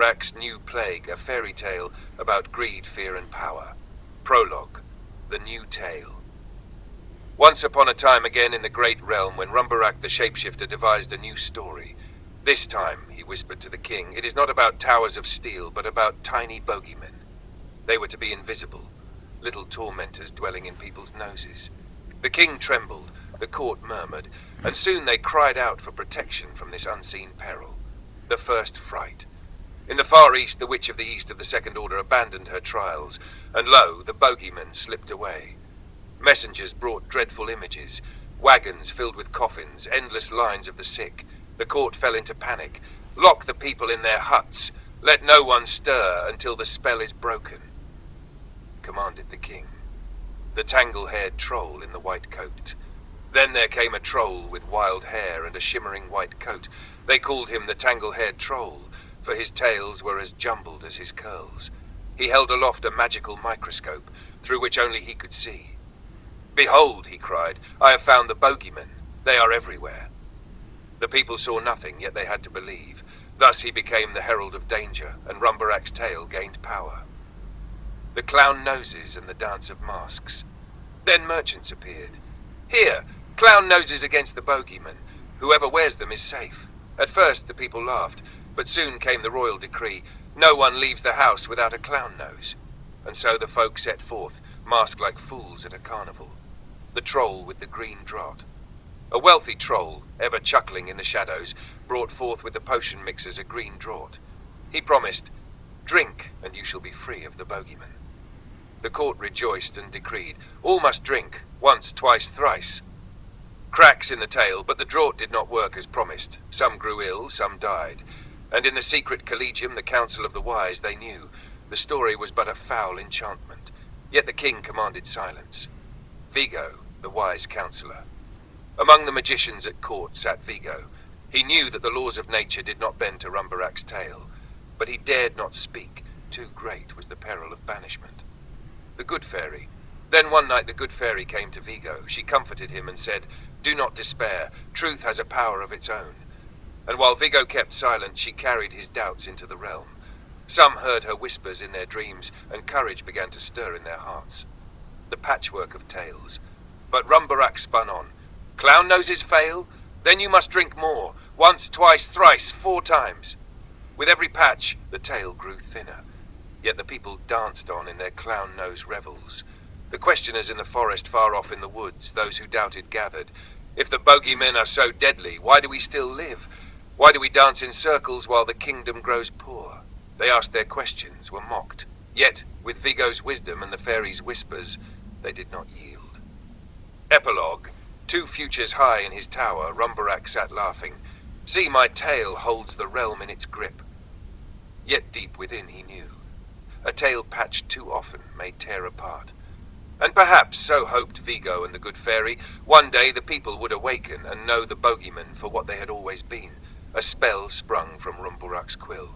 Rumburak's New Plague, a fairy tale about greed, fear, and power. Prologue, the new tale. Once upon a time again in the great realm when Rumburak the shapeshifter devised a new story. This time, he whispered to the king, it is not about towers of steel, but about tiny bogeymen. They were to be invisible, little tormentors dwelling in people's noses. The king trembled, the court murmured, and soon they cried out for protection from this unseen peril. The first fright. In the far east, the witch of the east of the Second Order abandoned her trials, and lo, the bogeymen slipped away. Messengers brought dreadful images, wagons filled with coffins, endless lines of the sick. The court fell into panic. Lock the people in their huts. Let no one stir until the spell is broken, commanded the king. The tangle-haired troll in the white coat. Then there came a troll with wild hair and a shimmering white coat. They called him the tangle-haired troll, for his tails were as jumbled as his curls. He held aloft a magical microscope, through which only he could see. "Behold," he cried, "I have found the bogeymen. They are everywhere." The people saw nothing, yet they had to believe. Thus he became the herald of danger, and Rumburak's tale gained power. The clown noses and the dance of masks. Then merchants appeared. "Here, clown noses against the bogeymen. Whoever wears them is safe." At first the people laughed, but soon came the royal decree, no one leaves the house without a clown nose. And so the folk set forth, masked like fools at a carnival. The troll with the green draught. A wealthy troll, ever chuckling in the shadows, brought forth with the potion mixers a green draught. He promised, "Drink, and you shall be free of the bogeymen." The court rejoiced and decreed, all must drink, once, twice, thrice. Cracks in the tale, but the draught did not work as promised. Some grew ill, some died. And in the secret collegium, the council of the wise, they knew the story was but a foul enchantment. Yet the king commanded silence. Vigo, the wise counselor. Among the magicians at court sat Vigo. He knew that the laws of nature did not bend to Rumburak's tale, but he dared not speak. Too great was the peril of banishment. The good fairy. Then one night the good fairy came to Vigo. She comforted him and said, "Do not despair. Truth has a power of its own." And while Vigo kept silent, she carried his doubts into the realm. Some heard her whispers in their dreams, and courage began to stir in their hearts. The patchwork of tales. But Rumburak spun on. "Clown noses fail? Then you must drink more. Once, twice, thrice, 4 times. With every patch, the tale grew thinner. Yet the people danced on in their clown nose revels. The questioners in the forest far off in the woods, those who doubted gathered. If the bogeymen are so deadly, why do we still live? Why do we dance in circles while the kingdom grows poor? They asked their questions, were mocked. Yet, with Vigo's wisdom and the fairy's whispers, they did not yield. Epilogue. 2 futures high in his tower, Rumburak sat laughing. "See, my tale holds the realm in its grip." Yet deep within he knew. A tale patched too often may tear apart. And perhaps, so hoped Vigo and the good fairy, one day the people would awaken and know the bogeymen for what they had always been, a spell sprung from Rumburak's quill.